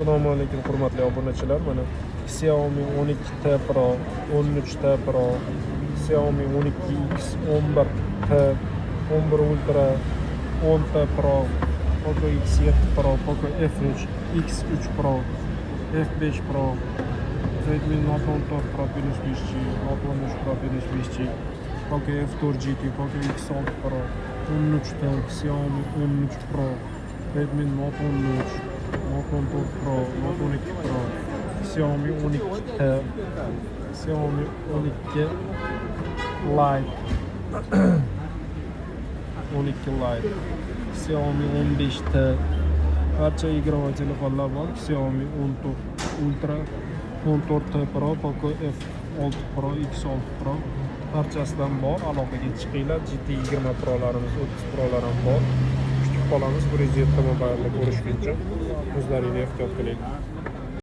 Assalomu alaykum hurmatli obunachilar. Mana Xiaomi 12T Pro, 13T Pro, Xiaomi 12X, 11T, 11 Ultra, 10T Pro, Poco X7 Pro, Poco F3, X3 Pro, F5 Pro, Redmi Note 14 Pro plus 5G, Note 13 Pro plus 5G, Poco F4 GT, Poco X6 Pro, 13T, Xiaomi 13 Pro, Redmi Note 13, Note 14 Pro, Note 12 Pro, Xiaomi 12T, Xiaomi 12 Lite, 12 Lite, Xiaomi 15T, barcha yigirma telefonlar bor. Xiaomi 14 Ultra, 14T Pro, Poco F6 Pro, X6 Pro barchasidan bor. Aloqaga chiqinglar. GT20 Prolarimiz, 30 Prolar ham bor. Kutib qolamiz. 107 mobilda ko'rishguncha o'zlaringga ehtiyot qiling.